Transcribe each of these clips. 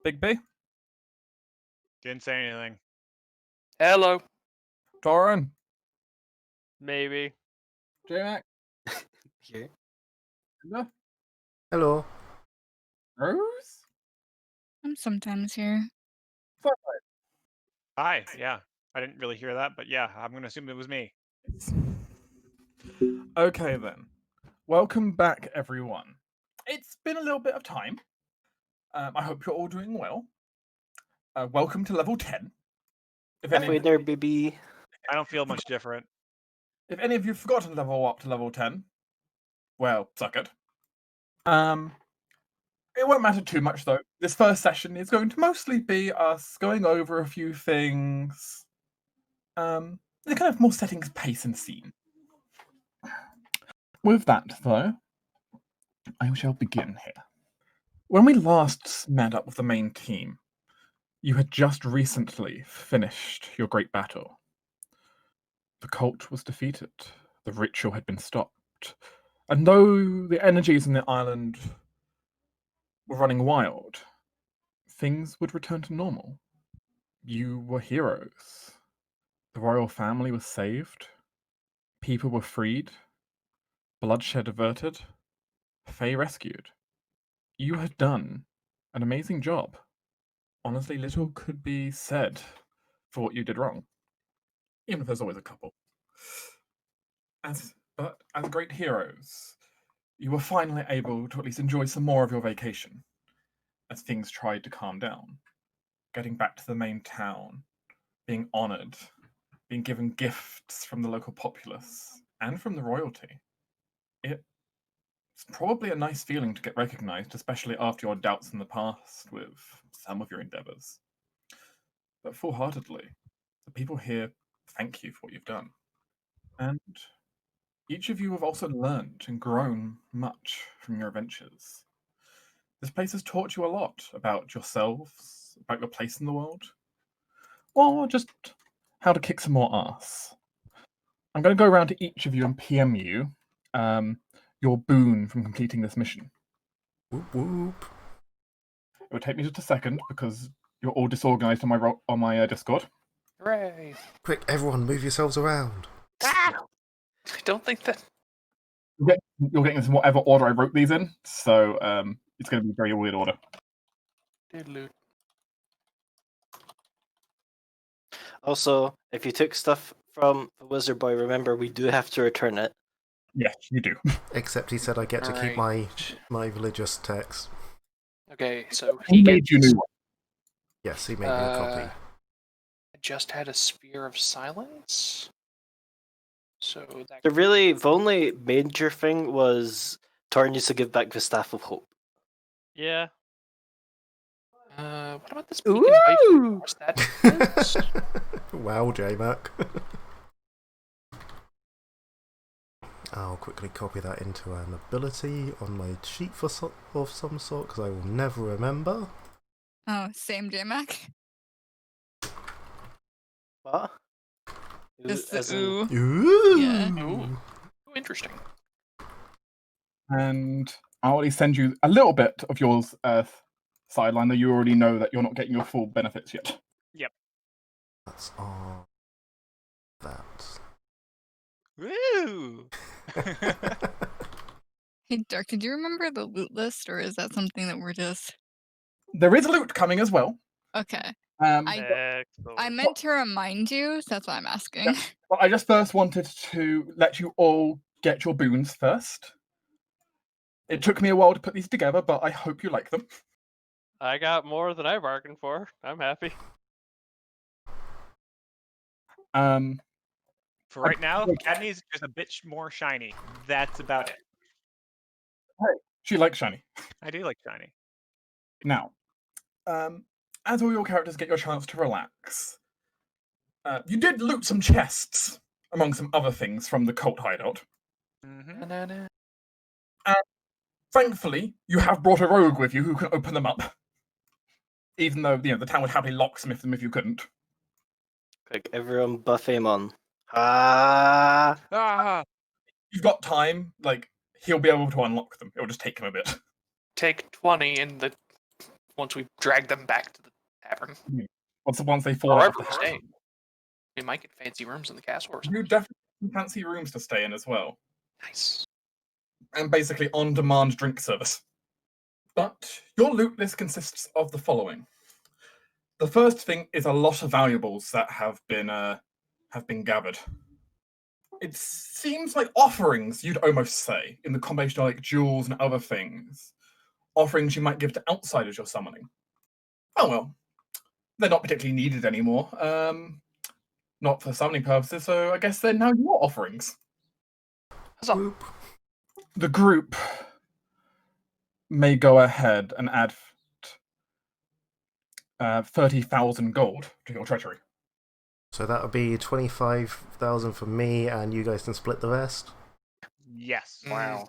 Big B? Didn't say anything. Hello. Torin? Maybe. J-Mac? Here. Linda? Hello. Rose? I'm sometimes here. Firelight? Hi, yeah. I didn't really hear that, but yeah, I'm gonna assume it was me. Okay then. Welcome back, everyone. It's been a little bit of time. I hope you're all doing well. Welcome to level 10. Pathfinder, baby. I don't feel much different. If any of you have forgotten to level up to level 10, well, suck it. It won't matter too much though. This first session is going to mostly be us going over a few things. The kind of more settings, pace, and scene. With that though, I shall begin here. When we last met up with the main team, you had just recently finished your great battle. The cult was defeated, the ritual had been stopped, and though the energies in the island were running wild, things would return to normal. You were heroes. The royal family was saved, people were freed, bloodshed averted, Faye rescued. You had done an amazing job. Honestly, little could be said for what you did wrong, even if there's always a couple. But as great heroes, you were finally able to at least enjoy some more of your vacation as things tried to calm down. Getting back to the main town, being honoured, being given gifts from the local populace and from the royalty. It's probably a nice feeling to get recognised, especially after your doubts in the past with some of your endeavours. But full-heartedly, the people here thank you for what you've done. And each of you have also learned and grown much from your adventures. This place has taught you a lot about yourselves, about your place in the world, or just how to kick some more ass. I'm going to go around to each of you and PM you your boon from completing this mission. Whoop whoop. It would take me just a second because you're all disorganized on my Discord. Hooray. Quick, everyone, move yourselves around. Ah! I don't think that... You're getting this in whatever order I wrote these in, so it's going to be a very weird order. Loot. Also, if you took stuff from the Wizard Boy, remember we do have to return it. Yes, you do. Except he said I get to keep my religious text. Okay, so He he made gets... you new one. Yes, he made me a copy. I just had a Sphere of Silence. So that... The only major thing was Torn used to give back the Staff of Hope. Yeah. What about this beacon light? What's that? Wow, J-Mac. I'll quickly copy that into an ability on my sheet of some sort, because I will never remember. Oh, same J-Mac? What? Just the As in- ooh. Ooh! Yeah. Ooh, interesting. And I'll already send you a little bit of yours sideline, though you already know that you're not getting your full benefits yet. Yep. That's all that. Woo! Hey, Dirk, did you remember the loot list, or is that something that we're just... There is loot coming as well. Okay. Excellent. I meant to remind you, so that's why I'm asking. But I just first wanted to let you all get your boons first. It took me a while to put these together, but I hope you like them. I got more than I bargained for. I'm happy. For right now, Cadney's just a bit more shiny. That's about it. She likes shiny. I do like shiny. Now, as all your characters get your chance to relax, you did loot some chests, among some other things, from the cult hideout. Mm-hmm. Thankfully, you have brought a rogue with you who can open them up. Even though, the town would happily locksmith them if you couldn't. Quick, everyone buff Amon. Ah! Ah! You've got time, he'll be able to unlock them. It'll just take him a bit. Take 20 in the once we drag them back to the tavern. Once they fall out Wherever of the we stay. house. We might get fancy rooms in the castle or You something. definitely fancy rooms to stay in as well. Nice. And basically on-demand drink service. But your loot list consists of the following. The first thing is a lot of valuables that have been gathered. It seems like offerings, you'd almost say, in the combination of like jewels and other things. Offerings you might give to outsiders you're summoning. Oh well, they're not particularly needed anymore. Not for summoning purposes, so I guess they're now your offerings. Huzzah. Whoop. The group may go ahead and add 30,000 gold to your treasury. So that would be 25,000 for me, and you guys can split the rest. Yes. Wow.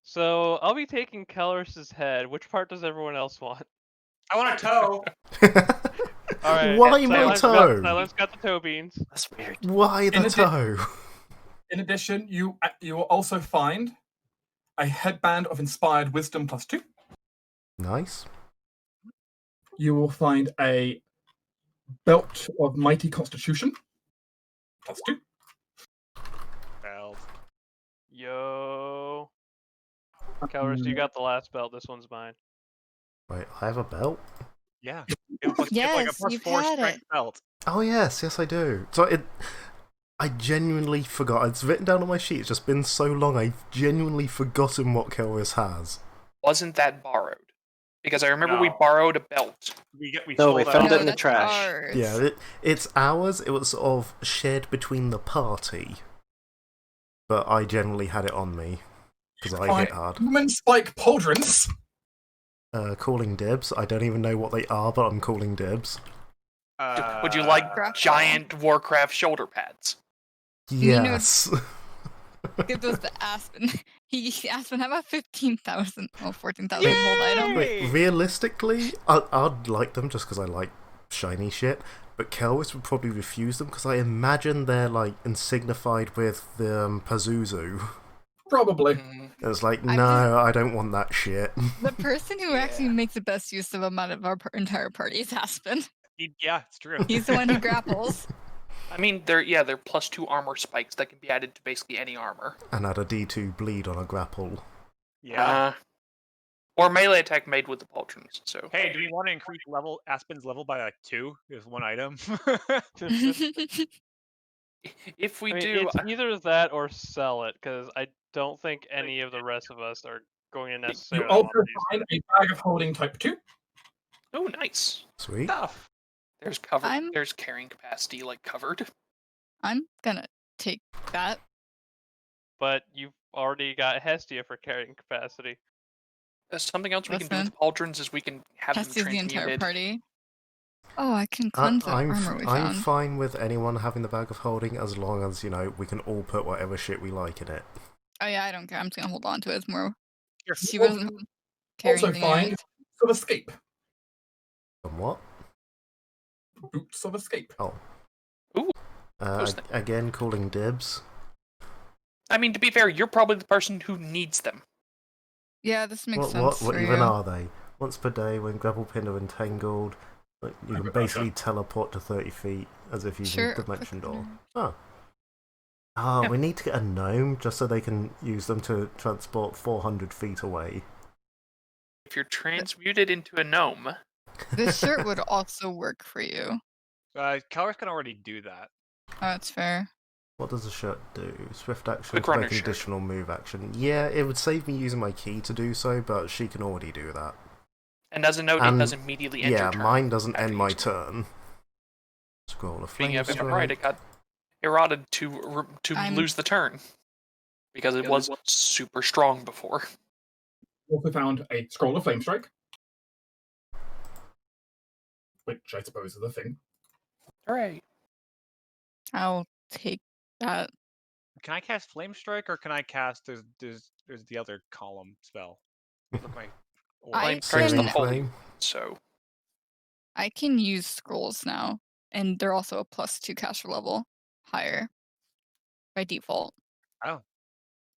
So I'll be taking Kelris's head. Which part does everyone else want? I want a toe. All right. Why my toe? Silence got the toe beans. That's weird. Why the In toe? In addition, you will also find a headband of inspired wisdom +2. Nice. You will find a belt of mighty constitution +2. Belt. Yo. Kelris, you got the last belt. This one's mine. Wait, I have a belt? Yeah. It's like a Yes, plus you've 4 had strength it. belt. Oh yes, I do. So I genuinely forgot. It's written down on my sheet. It's just been so long. I've genuinely forgotten what Kelris has. Wasn't that borrowed? Because I remember we No. borrowed a belt. We No, we sold found out. it in the that's trash. ours. Yeah, it's ours. It was sort of shared between the party, but I generally had it on me because I hit hard. Human spike pauldrons. Calling dibs. I don't even know what they are, but I'm calling dibs. Would you like Grapple. giant Warcraft shoulder pads? You know- Yes. Give those to Aspen. Aspen, how about 15,000? Oh, 14,000 gold item. Wait, realistically, I'd like them just because I like shiny shit, but Kelris would probably refuse them because I imagine they're like insignified with the Pazuzu. Probably. Mm, And it's like, I'm no, I don't want that shit. The person who actually makes the best use of them out of our entire party is Aspen. Yeah, it's true. He's the one who grapples. I mean, they're +2 armor spikes that can be added to basically any armor. And add a D2 bleed on a grapple. Yeah. Or melee attack made with the pauldrons. So Hey, do we want to increase Aspen's level by like 2 with one item? if we I mean, do, it's either that or sell it, because I don't think any of the rest of us are going to You necessarily also want these. find a bag of holding type 2. oh nice. Sweet. Stuff. There's cover. I'm- There's carrying capacity like covered. I'm gonna take that. But you've already got Hestia for carrying capacity. Something else we can do with Listen. pauldrons is we can have them Hestia's the entire transmuted. party. Oh, I can cleanse that armor we I'm found. fine with anyone having the bag of holding as long as, we can all put whatever shit we like in it. Oh yeah, I don't care. I'm just gonna hold on to it. It's more. Here. She wasn't carrying Also anything find anyways. boots of escape. And what? Boots of escape. Oh. Ooh, those things. Again, calling dibs. I mean, to be fair, you're probably the person who needs them. Yeah, this makes sense What for even you. are they? Once per day, when grapple pinned or entangled, you can basically teleport to 30 feet as if using Sure. dimension quick door. there. Oh, Yeah. we need to get a gnome just so they can use them to transport 400 feet away. If you're transmuted into a gnome, This shirt would also work for you. Kelris can already do that. Oh, that's fair. What does the shirt do? Swift action Quick to runner make an shirt. additional move action. Yeah, it would save me using my key to do so, but she can already do that. and as a note, it And- does immediately end Yeah, your turn. mine doesn't after end you my use it. turn. Scroll of Being flame a bit right, it got eroded to I'm- lose the turn because it was super strong before. You also found a scroll of flame strike. Which I suppose is a thing. All right. I'll take that. Can I cast Flame Strike or can I cast there's the other column spell? Look my I Flame strikes the Saving holy. flame. So I can use scrolls now, and they're also a +2 caster level higher by default. Oh.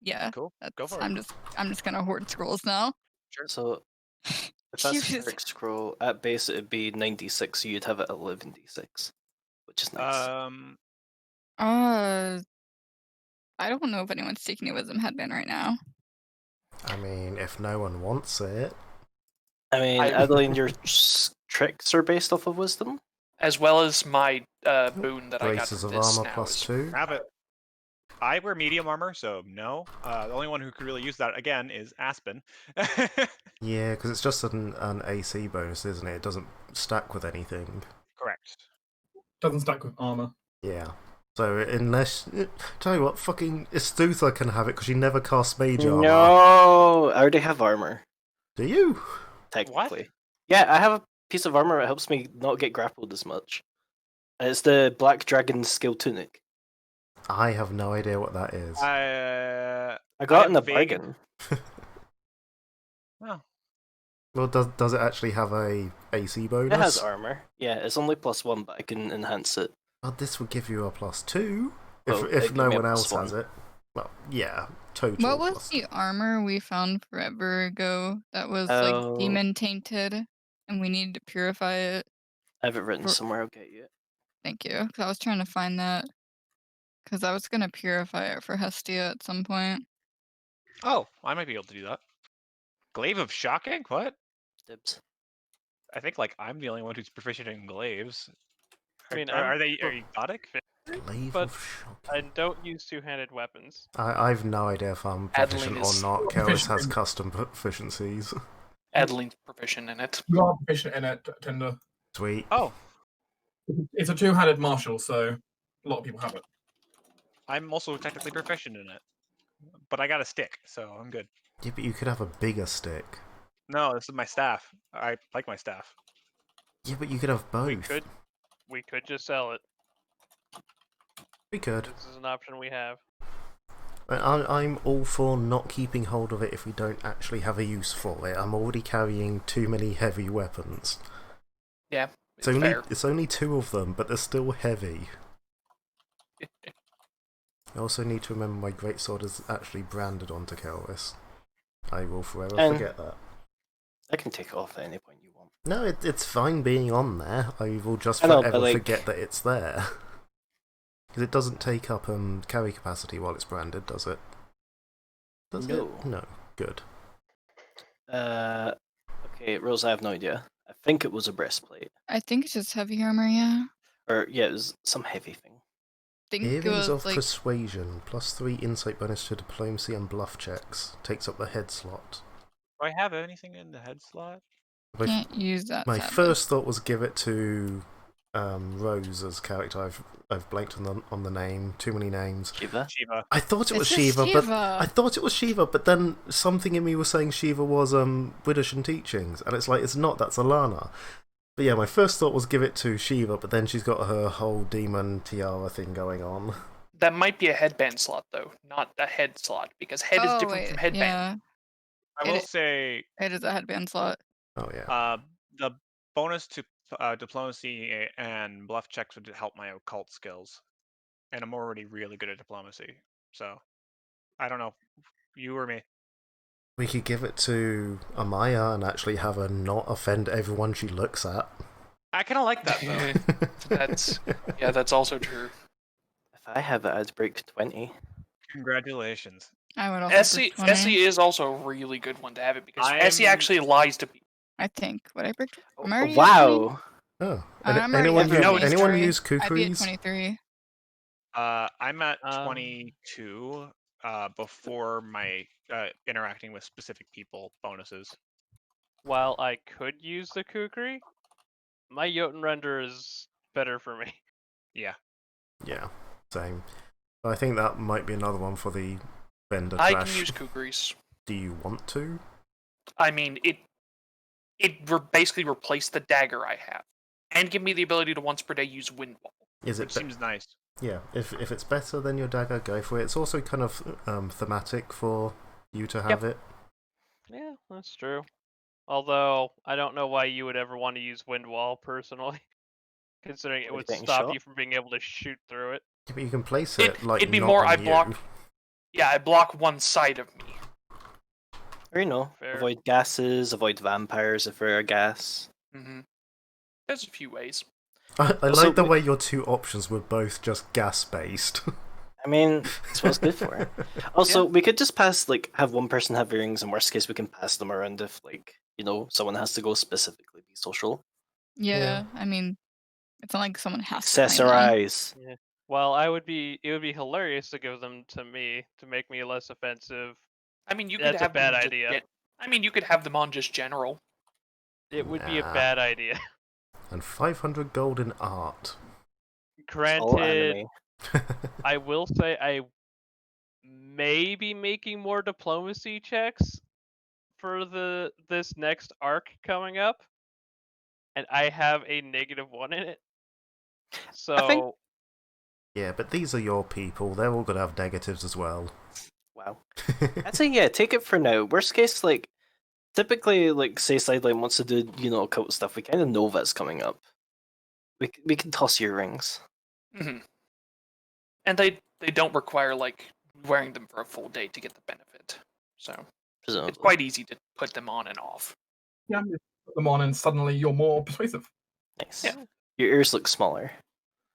Yeah, Cool. that's, Go for it. I'm just gonna hoard scrolls now. Sure. So If that's She a was- cleric scroll, at base it'd be 96, so you'd have it at 11d6, which is nice. I don't know if anyone's taking a wisdom headband right now. I mean, if no one wants it. I mean, Adeline, your tricks are based off of wisdom? As well as my boon that I got Braces from of this armor now plus is 2. Have it. I wear medium armor, so no. The only one who could really use that again is Aspen. Yeah, because it's just an AC bonus, isn't it? It doesn't stack with anything. Correct. Doesn't stack with armor. Yeah. So unless... Tell you what, fucking Istutha can have it because she never casts mage armor. No! I already have armor, Do you? technically. Yeah, I have a piece of armor that helps me not get grappled as much. It's the Black Dragon Skill Tunic. I have no idea what that is. I I got it have in a vague- bargain. Oh, Well, does it actually have a AC bonus? It has armor. Yeah, it's only +1, but I can enhance it. Oh, this would give you a +2 Well, if it'd no give me a one else +1. has it. Well, yeah, total. What was plus the armor we found forever ago that was Oh. like demon tainted, and we needed to purify it? I have it written For- somewhere, I'll get you it. Thank you, because I was trying to find that. Because I was gonna purify it for Hestia at some point. oh, I might be able to do that. Glaive of Shocking? What? Dibs. I think like I'm the only one who's proficient in glaives. I mean, are I'm they exotic? Glaive but of Shock. I don't use two-handed weapons. I've no idea if I'm proficient Adeline or is not. Keris proficient has in- custom proficiencies. Adeline's proficient in it. You are proficient in it, Tinder. Sweet. Oh, It's a two-handed martial, so a lot of people have it. I'm also technically proficient in it, but I got a stick, so I'm good. Yeah, but you could have a bigger stick. No, this is my staff. I like my staff. Yeah, but you could have both. We could just sell it. We could. This is an option we have. I'm all for not keeping hold of it if we don't actually have a use for it. I'm already carrying too many heavy weapons. Yeah, It's only fair. it's only 2 of them, but they're still heavy. I also need to remember my greatsword is actually branded onto Kelvis. I will forever And- forget that. I can take it off at any point you want. No, it's fine being on there. I will just I know, but, forever like- forget that it's there. Because it doesn't take up carry capacity while it's branded, does it? Does No. it? No. Good. Okay, Rose, I have no idea. I think it was a breastplate. I think it's just heavy armor, yeah. Or, yeah, it was some heavy thing. I think it Earrings was of like Persuasion, +3 insight bonus to diplomacy and bluff checks. Takes up the head slot. Do I have anything in the head slot? My, can't use that. my sadly. first thought was give it to Rose as character. I've blanked on the name. Too many names. Shiva? Shiva. I thought it was It's just Shiva, but Shiva. I thought it was Shiva, but then something in me was saying Shiva was British and teachings, and it's like it's not. That's Alana. But yeah, my first thought was give it to Shiva, but then she's got her whole demon tiara thing going on. That might be a headband slot, though, not a head slot, because head is Oh, different wait, from headband. Yeah, I It will is- say it is a headband slot. Oh yeah. the bonus to diplomacy and bluff checks would help my occult skills, and I'm already really good at diplomacy. So I don't know, you or me. We could give it to Amaya and actually have her not offend everyone she looks at. I kind of like that though. That's also true. If I have it, I'd break 20. Congratulations. I would also Essie, put 20. Essie is also a really good one to have it because Essie I'm- actually lies to people. I think. Would I break? I'm already at 20. Wow! Oh, I'm already anyone, at use, 23. anyone use I'd be at kukris? 23. I'm at Um, 22 before my interacting with specific people bonuses. While I could use the kukri, my Jotun render is better for me. Yeah. Yeah, same. I think that might be another one for the vendor I trash. can use kukris. Do you want to? I mean, basically replaced the dagger I have, and give me the ability to once per day use wind wall. Is Which it? seems nice. Yeah. If it's better than your dagger, go for it. It's also kind of thematic for you to have it. Yeah, that's true. Although I don't know why you would ever want to use wind wall personally, considering it What, would getting stop shot? you from being able to shoot through it. Yeah, but you can place it like It'd be not more on I you. block. Yeah, I block one side of me. Or, you know, Fair. avoid gases, avoid vampires if we're a gas. Mm-hmm. There's a few ways. I Also, like the way your two options were both just gas-based. I mean, that's what it's good for. Also, we could just pass, like, have one person have earrings, and worst case, we can pass them around if, like, you know, someone has to go specifically be social. Yeah, I mean, it's not like someone has to claim them. Accessorize. Well, it would be hilarious to give them to me to make me less offensive. I mean, you could That's a have bad them just idea. I mean, you could have them on just general. It would be a Nah. bad idea. And 500 gold in art. All Granted, anime. I will say I may be making more diplomacy checks for this next arc coming up, and I have a -1 in it. So Yeah, but these are your people. They're all going to have negatives as well. Wow. I'd say, yeah, take it for now. Worst case, like, typically, like, say Sideline wants to do, you know, occult stuff, we kind of know that's coming up. We can toss your rings. Mm-hmm. And they don't require, like, wearing them for a full day to get the benefit. So Presumably. it's quite easy to put them on and off. Yeah, you put them on and suddenly you're more persuasive. Nice. Yeah. Your ears look smaller.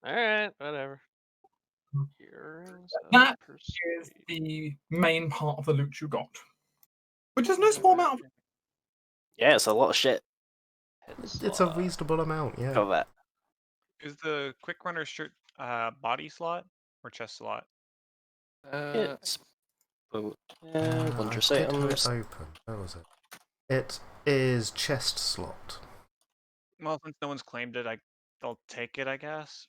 alright, whatever. Earrings of That is persuasion. the main part of the loot you got. Which is no small amount of Yeah, it's a lot of shit. It's a reasonable amount, yeah. Of that. Is the quick runner shirt body slot or chest slot? It's I wondrous did have it items. open. Where was it? It is chest slot. Well, since no one's claimed it, they'll take it, I guess.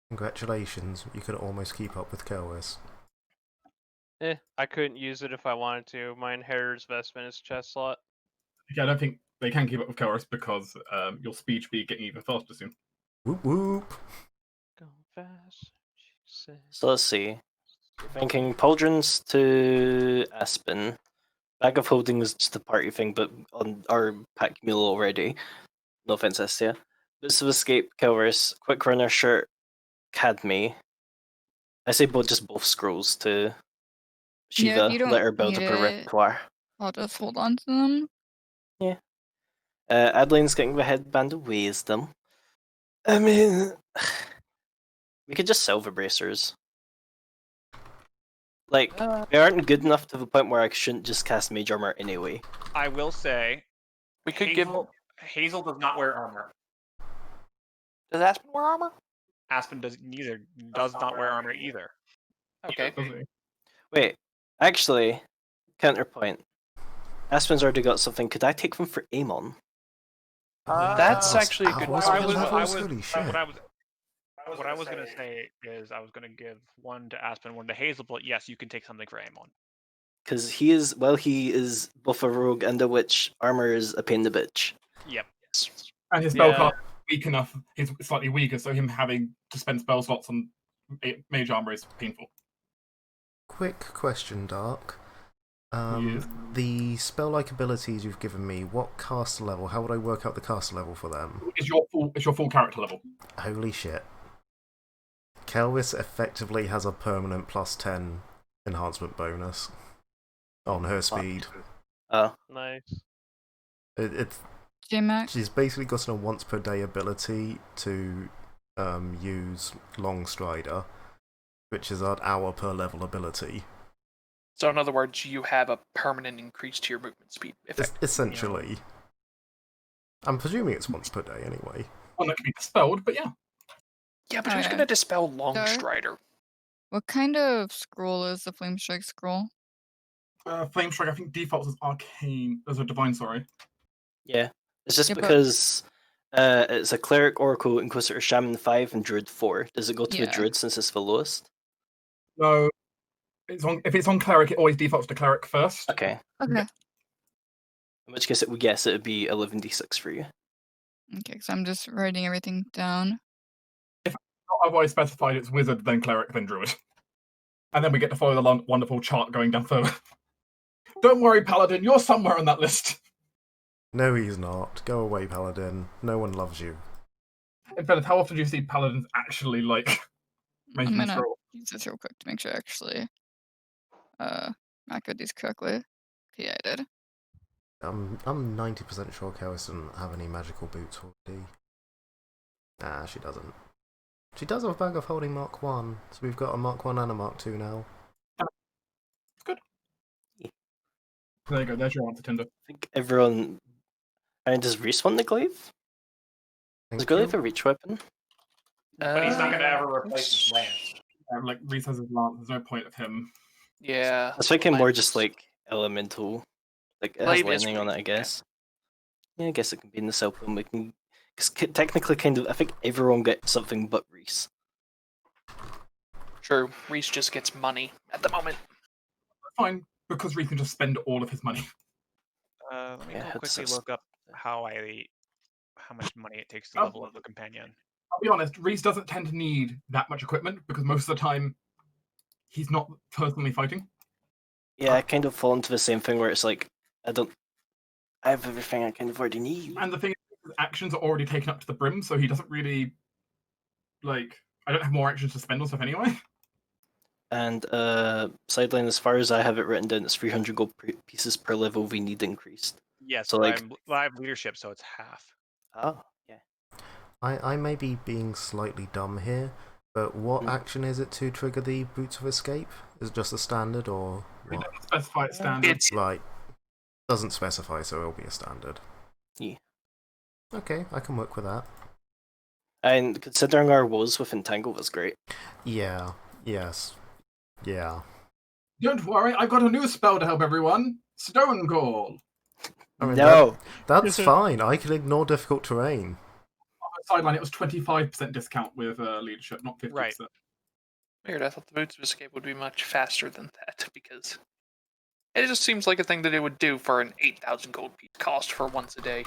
Congratulations, you could almost keep up with Kelwis. I couldn't use it if I wanted to. My inheritor's vestment is chest slot. Yeah, I don't think they can keep up with Kelris because your speech will be getting even faster soon. Whoop whoop! Go fast, she said. So let's see. Thinking pauldrons to Aspen. Bag of holding is just a party thing, but on our pack mule already. No offense, Estia. Bits of escape, Kelris, quick runner shirt, Cadme. I say just both scrolls to Shiva. Yeah, if you don't let her build need up her it, repertoire. I'll just hold on to them. Adeline's getting the headband of wisdom. I mean, we could just sell the bracers. Like, they aren't good enough to the point where I shouldn't just cast Mage Armor anyway. I will say, We could give. Hazel does not wear armor. Does Aspen wear armor? Aspen does not wear armor either. Okay. Wait, actually, counterpoint. Aspen's already got something. Could I take them for Amon? That's actually a good apples point. for levels? Holy shit. What I was gonna say is I was gonna give one to Aspen, one to Hazel, but yes, you can take something for Amon. Because he is both a rogue and a witch. Armor is a pain in the bitch. Yep. And his spellcast is weak enough, he's slightly weaker, so him having to spend spell slots on mage armor is painful. Quick question, Dark. Yes. The spell-like abilities you've given me, what caster level? How would I work out the caster level for them? It's your full character level. Holy shit. Kelwis effectively has a permanent +10 enhancement bonus on her speed. Oh. Nice. It's J-Mac. She's basically got a once per day ability to use Long Strider, which is an hour per level ability. So in other words, you have a permanent increase to your movement speed. Essentially. I'm presuming it's once per day anyway. One that can be dispelled, but yeah. Yeah, but who's gonna dispel Long Dark? Strider? What kind of scroll is the Flame Strike scroll? Flame Strike, I think defaults as arcane, as a divine, sorry. Yeah. It's just Yeah, but- because it's a Cleric, Oracle, Inquisitor, Shaman 5, and Druid 4. Does it go to the Yeah. Druid since it's the lowest? No, if it's on cleric, it always defaults to cleric first. Okay. Okay. In which case it would guess it would be 11d6 for you. Okay, because I'm just writing everything down. Not otherwise specified, it's wizard, then cleric, then druid. And then we get to follow the wonderful chart going down further. Don't worry, Paladin, you're somewhere on that list. No, he's not. Go away, Paladin. No one loves you. In fairness, how often do you see Paladins actually, like, making I'm this gonna roll? use this real quick to make sure I actually macro these correctly. Yeah, I did. I'm 90% sure Karis doesn't have any magical boots already. Nah, she doesn't. She does have a bag of holding Mark 1, so we've got a Mark 1 and a Mark 2 now. Good. There you go, there's your answer, Tinder. I think everyone. And does Reese want the glaive? Does Thank glaive you. a reach weapon? But he's not going to ever Uh, replace his lance. Like Reese has his lance, there's no point of him. Yeah. I was thinking more Glaive just is- like elemental. Like it has Glaive is lightning on it, I reach, guess. Yeah, I guess it can be in the Silpon. We can. Because technically, kind of, I think everyone gets something but Reese. True. Reese just gets money at the moment. Fine, because Reese can just spend all of his money. Let me Yeah, go it's quickly just- look up how much money it takes to Oh. level up the companion. I'll be honest, Reese doesn't tend to need that much equipment because most of the time he's not personally fighting. Yeah, I kind of fall into the same thing where it's like I have everything I kind of already need. And the thing is, his actions are already taken up to the brim, so he doesn't really I don't have more actions to spend on stuff anyway. And sideline, as far as I have it written down, it's 300 gold pieces per level we need increased. Yes, So, but like- I have leadership, so it's half. Oh, yeah. I may be being slightly dumb here, but what Hmm. action is it to trigger the Boots of Escape? Is it just a standard or It what? doesn't specify its standard. It's Right. Doesn't specify, so it'll be a standard. Yeah. Okay, I can work with that. And considering our woes with Entangle was great. Yeah. Yes. Yeah. Don't worry, I've got a new spell to help everyone. Stone Call. I mean, No! That's fine. I can ignore difficult terrain. On the sideline, it was 25% discount with leadership, not 50%. Right. weird. I thought the Boots of Escape would be much faster than that because it just seems like a thing that it would do for an 8,000 gold piece cost for once a day.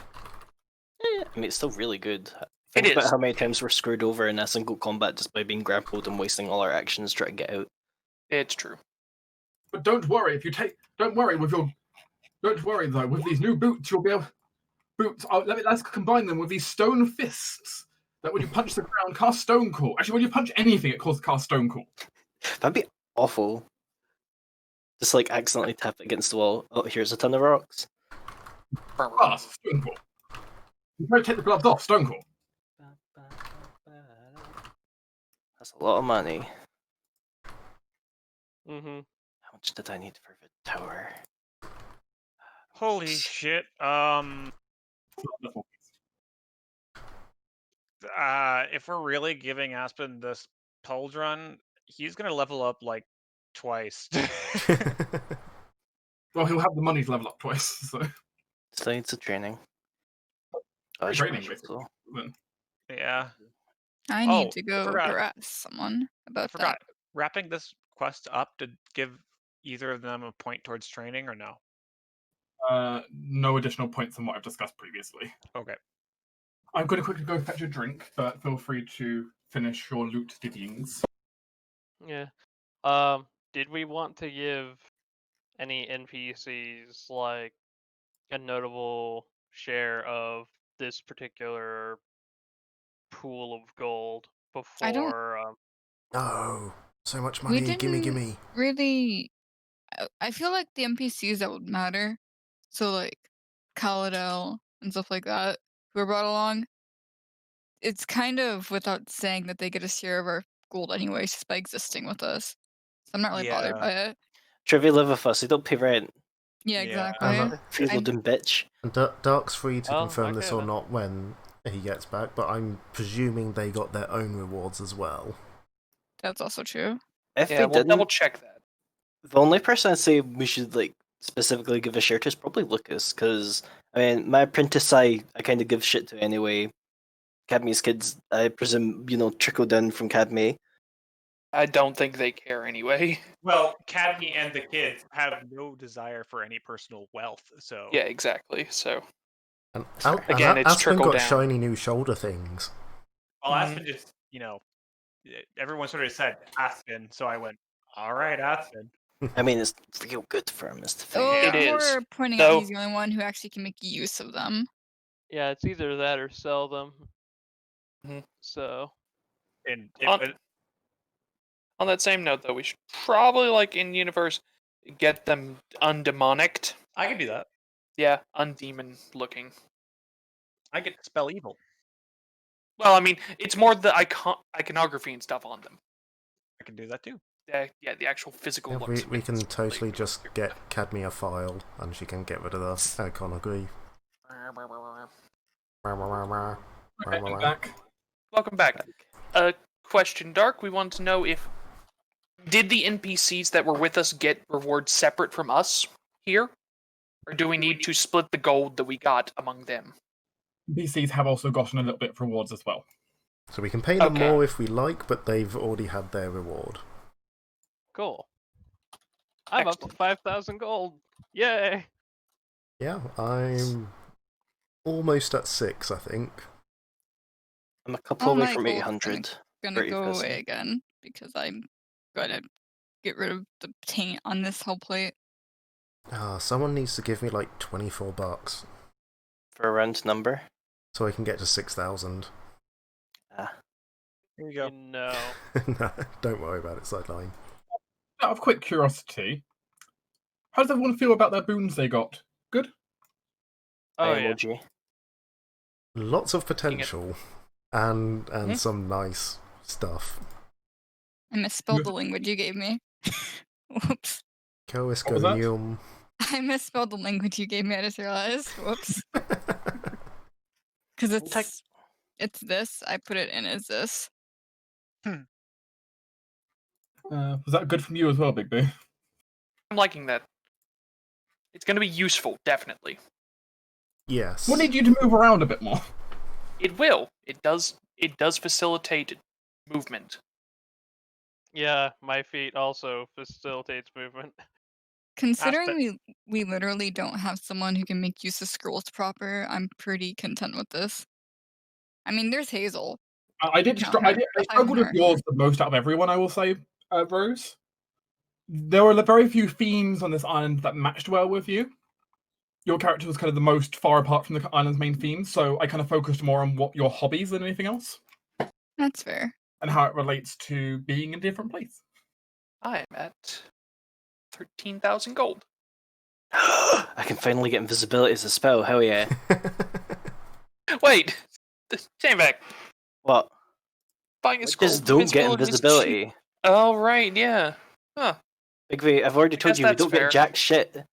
I mean, it's still really good. Think It about is. how many times we're screwed over in a single combat just by being grappled and wasting all our actions trying to get out. It's true. But don't worry, don't worry though, with these new boots, you'll be able. Let's combine them with these stone fists. That when you punch the ground, cast Stone Call. Actually, when you punch anything, it calls cast Stone Call. That'd be awful. Just like accidentally tap it against the wall. Oh, here's a ton of rocks. Cast Stone Call. You try to take the gloves off, Stone Call. That's a lot of money. Mm-hmm. How much did I need for the tower? Holy shit. If we're really giving Aspen this Pauldron, he's gonna level up like twice. Well, he'll have the money to level up twice, so. Still needs a training. Oh, I should Training, probably basically. go. Then. Yeah. I Oh, need to I go forgot. harass someone I about forgot. Wrapping this quest up to give either of them a point towards training or no? No additional points than what I've discussed previously. Okay. I'm going to quickly go fetch a drink, but feel free to finish your loot divvyings. Yeah. Did we want to give any NPCs like a notable share of this particular pool of gold I don't- before? No. So much We money. Gimme, didn't gimme. really. I feel like the NPCs that would matter, so like Kaladel and stuff like that, who were brought along. It's kind of without saying that they get a share of our gold anyways, just by existing with us. So I'm not really bothered Yeah. by it. Trivia live with us, they don't pay rent. Yeah, Yeah. exactly. And, Freeloading bitch. And Dark's free to Oh, confirm this okay or then. not when he gets back, but I'm presuming they got their own rewards as well. That's also true. If Yeah, we we'll didn't, double check that. the only person I'd say we should like specifically give a share to is probably Lucas, because I mean, my apprentice I kind of give shit to anyway. Cadme's kids, I presume, trickle down from Cadme. I don't think they care anyway. Well, Cadme and the kids have no desire for any personal wealth, so Yeah, exactly. So And, Fair. Again, it's Aspen trickle got down. shiny new shoulder things. well, Aspen just, everyone sort of said Aspen, so I went, all right, Aspen. I mean, it's real good for him, is the thing. Well, It is, we're pointing out though- he's the only one who actually can make use of them. Yeah, it's either that or sell them. Mhm. So And On that same note, though, we should probably, like in universe, get them undemonicked. I can do that. Yeah, undemon looking. I get to spell evil. Well, I mean, it's more the iconography and stuff on them. I can do that too. Yeah, the actual physical Yeah, looks. we can totally really just get Cadmia a file, and she can get rid of the iconography. Okay, I'm back. Welcome back. Question, Dark. We want to know if did the NPCs that were with us get rewards separate from us here, or do we need to split the gold that we got among them? PCs have also gotten a little bit of rewards as well. So we can pay them Okay. more if we like, but they've already had their reward. Cool. I'm up to Excellent. 5,000 gold. Yay! Yeah, I'm almost at 6, I think. I'm a couple All away my from gold's 800. Gonna Pretty go busy. away again because I'm gonna get rid of the taint on this whole plate. Someone needs to give me like $24 For a round number. so I can get to 6,000. Here you go. No. No, don't worry about it, Sideline. Out of quick curiosity, how does everyone feel about their boons they got? Good? Oh, Eye yeah. emoji. Lots of potential and Mhm. some nice stuff. I misspelled the language you gave me. Whoops. What was that? Coisconium. I misspelled the language you gave me, I just realized. Whoops. Because it's this. I put it in as this. Was that good from you as well, Big B? I'm liking that. It's going to be useful, definitely. Yes. We'll need you to move around a bit more. It will. It does facilitate movement. Yeah, my feet also facilitates movement. Considering we literally don't have someone who can make use of scrolls proper, I'm pretty content with this. I mean, there's Hazel. I struggled with yours the most out of everyone, I will say, Rose. There were very few themes on this island that matched well with you. Your character was kind of the most far apart from the island's main themes, so I kind of focused more on what your hobbies than anything else, That's fair. and how it relates to being in a different place. I am at 13,000 gold. I can finally get invisibility as a spell, hell yeah. Wait, stand back. What? Buying a scroll. Just don't get is cheap. invisibility. Oh right, yeah. Huh. Big V, I've already told guess you we that's don't fair. get jack shit.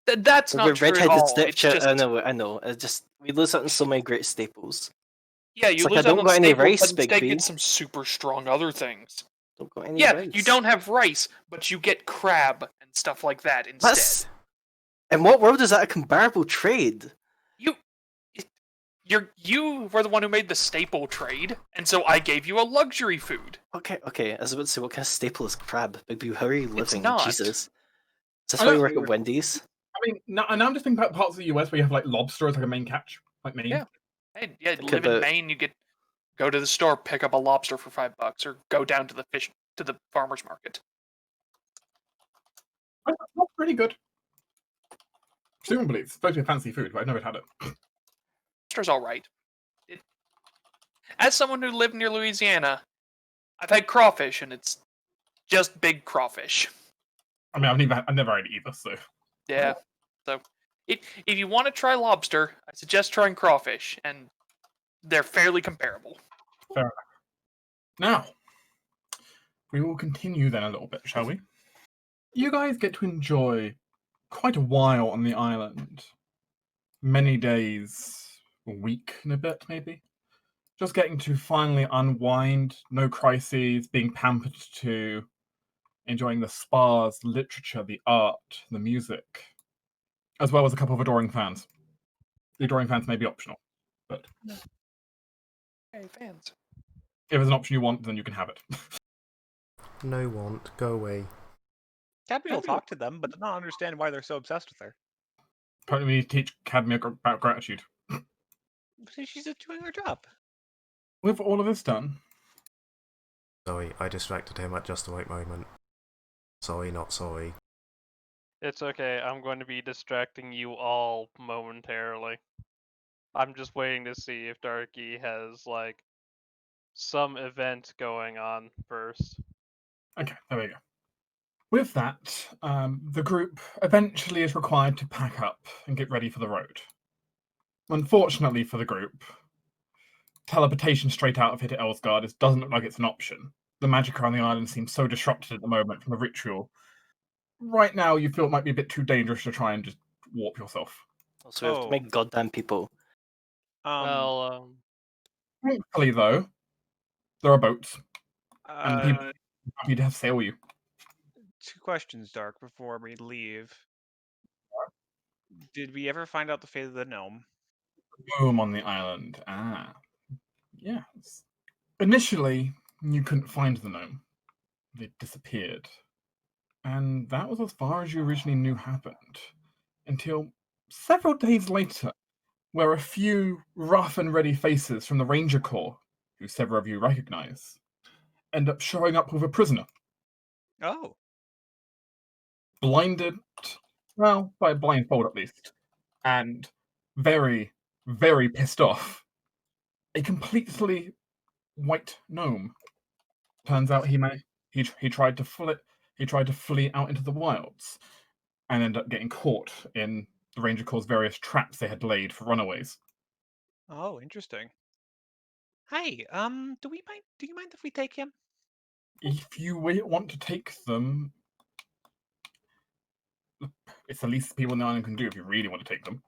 That's not We're true at red-headed all. It's Snapchat. just, I know. It's just we lose out on so many great staples. yeah, you It's like lose I don't out on got any staples, rice, but Big instead B. get some super strong other things. Don't got any Yeah, rice. you don't have rice, but you get crab and stuff like that instead. That's... In what world is that a comparable trade? You were the one who made the staple trade, and so I gave you a luxury food. Okay. I was about to say, what kind of staple is crab? Big B, how are you living? not. Jesus. Is this I why you don't work think- at Wendy's? I mean, now I'm just thinking about parts of the US where you have like lobster as like a main catch, like Maine. Yeah. Hey, yeah, Think live in about- Maine, you go to the store, pick up a lobster for $5, or go down to the farmer's market. That's pretty good. Presumably, it's supposed to be fancy food, but I've never had it. Lobster's all right. As someone who lived near Louisiana, I've had crawfish, and it's just big crawfish. I mean, I've never had it either, so. Yeah. So, if you want to try lobster, I suggest trying crawfish, and they're fairly comparable. Fair enough. Now, we will continue then a little bit, shall we? You guys get to enjoy quite a while on the island. Many days, a week and a bit, maybe. Just getting to finally unwind, no crises, being pampered to, enjoying the spas, the literature, the art, the music, as well as a couple of adoring fans. The adoring fans may be optional, but Hey, fans. if it's an option you want, then you can have it. No want. Go away. Cadmy will talk to them, but not understand why they're so obsessed with her. Apparently, we need to teach Cadmia about gratitude. She's just doing her job. With all of this done, Sorry, I distracted him at just the right moment. Sorry, not sorry. It's okay. I'm going to be distracting you all momentarily. I'm just waiting to see if Darky has like some event going on first. okay, there we go. With that, the group eventually is required to pack up and get ready for the road. Unfortunately for the group, teleportation straight out of here to Elsgard doesn't look like it's an option. The magic around the island seems so disrupted at the moment from the ritual. Right now, you feel it might be a bit too dangerous to try and just warp yourself. Also, we have to Oh. make goddamn people. Well, Thankfully, though, there are boats, and uh, people are happy to sail you. 2 questions, Dark, before we leave. Did we ever find out the fate of the gnome? Boom on the island. Yes. Initially, you couldn't find the gnome. They disappeared. And that was as far as you originally knew happened. Until several days later, where a few rough and ready faces from the Ranger Corps, who several of you recognize, end up showing up with a prisoner. Oh. Blinded, well, by a blindfold at least, and very, very pissed off. A completely white gnome. Turns out he tried to flee out into the wilds, and ended up getting caught in the Ranger Corps' various traps they had laid for runaways. Oh, interesting. Hey, do you mind if we take him? If you want to take them, it's the least people in the island can do if you really want to take them.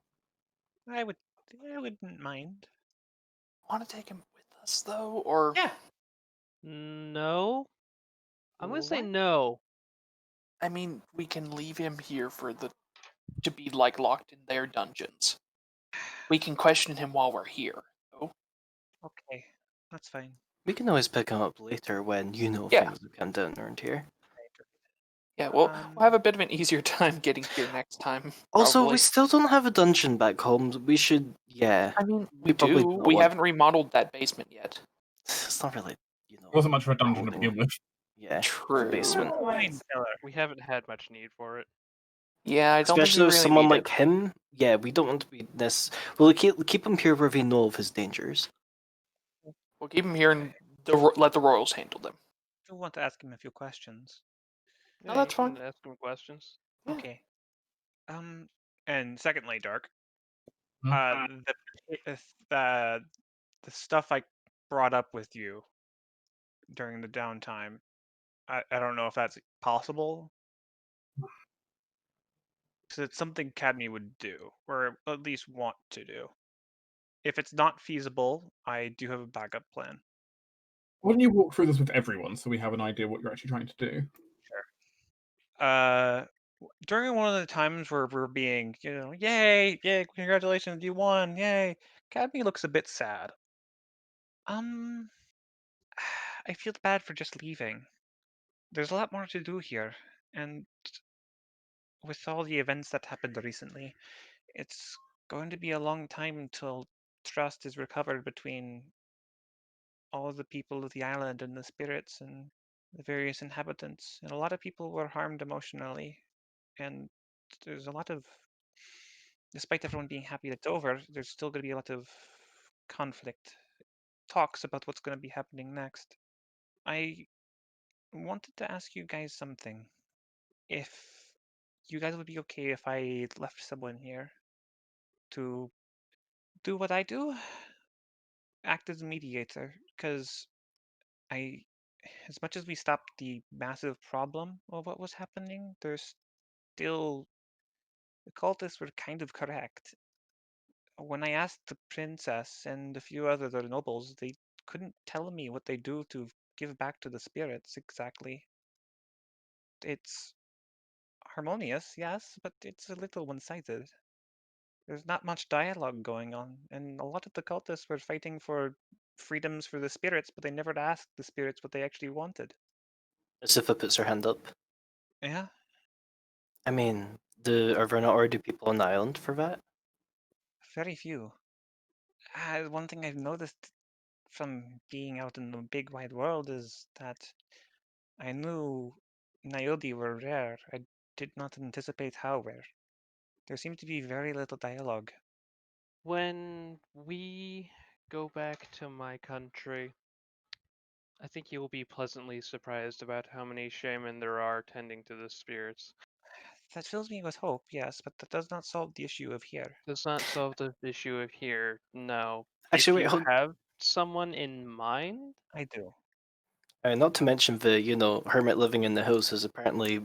I wouldn't mind. Want to take him with us though, or Yeah. no. I'm gonna say What? no. I mean, we can leave him here to be like locked in their dungeons. We can question him while we're here. Oh, Okay, that's fine. We can always pick him up later when Yeah. things have come down around here. yeah. We'll have a bit of an easier time getting here next time. Also, probably. we still don't have a dungeon back home. We should, yeah. I mean, we probably do. don't We want- haven't remodeled that basement yet. It's not really, It wasn't much of a dungeon to holding. begin with. Yeah, True. the basement. Fine, Taylor. We haven't had much need for it. Yeah, I don't Especially think we with really someone need like it. him. Yeah, we don't want to be this. We'll keep him here where we know of his dangers. We'll keep him here and let the royals handle them. I want to ask him a few questions. No, Yeah, that's you can fine. ask him questions. Yeah. Okay. And secondly, Dark, Hmm? the stuff I brought up with you during the downtime, I don't know if that's possible. Because it's something Cadme would do, or at least want to do. If it's not feasible, I do have a backup plan. Why don't you walk through this with everyone so we have an idea what you're actually trying to do? During one of the times where we're being, yay, congratulations, you won, yay, Cadme looks a bit sad. I feel bad for just leaving. There's a lot more to do here, and with all the events that happened recently, it's going to be a long time until trust is recovered between all of the people of the island and the spirits and the various inhabitants. And a lot of people were harmed emotionally, and there's a lot of, despite everyone being happy that it's over, there's still going to be a lot of conflict, talks about what's going to be happening next. I wanted to ask you guys something. If you guys would be okay if I left someone here to do what I do, act as a mediator, because I, as much as we stopped the massive problem of what was happening, there's still, the cultists were kind of correct. When I asked the princess and a few other nobles, they couldn't tell me what they do to give back to the spirits exactly. It's harmonious, yes, but it's a little one-sided. There's not much dialogue going on, and a lot of the cultists were fighting for freedoms for the spirits, but they never asked the spirits what they actually wanted. Sifa puts her hand up. Yeah, I mean, are there not already people on the island for that? very few. One thing I've noticed from being out in the big wide world is that I knew Nayodi were rare. I did not anticipate how rare. There seemed to be very little dialogue. When we go back to my country, I think you will be pleasantly surprised about how many shaman there are tending to the spirits. That fills me with hope, yes, but that does not solve the issue of here. Does not solve the issue of here, no. Actually, If wait, you hold. have someone in mind, I do. Not to mention the hermit living in the house is apparently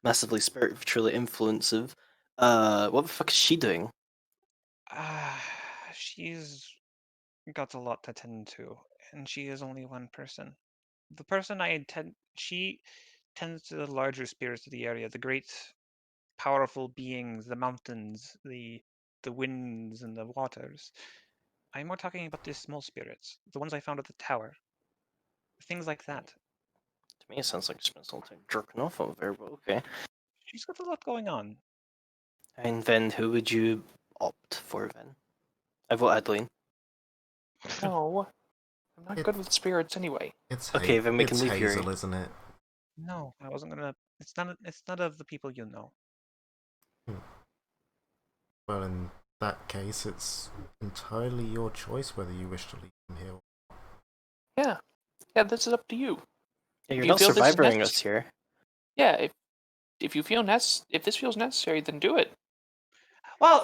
massively spiritually influencing. What the fuck is she doing? She's got a lot to tend to, and she is only one person. The person she tends to the larger spirits of the area, the great, powerful beings, the mountains, the winds, and the waters. I'm more talking about the small spirits, the ones I found at the tower. Things like that. To me, it sounds like she spent some time jerking off over there, but okay. She's got a lot going on. And then who would you opt for then? I vote Adeline. No, I'm not It- good with spirits anyway. Okay, then we can it's leave Hazel, Yuri. isn't it? No, I wasn't gonna. It's none. It's none of the people you know. Well, in that case, it's entirely your choice whether you wish to leave him here. Yeah, this is up to you. Yeah, you're you not feel this is surviving us necess- here. Yeah, if you feel if this feels necessary, then do it. Well,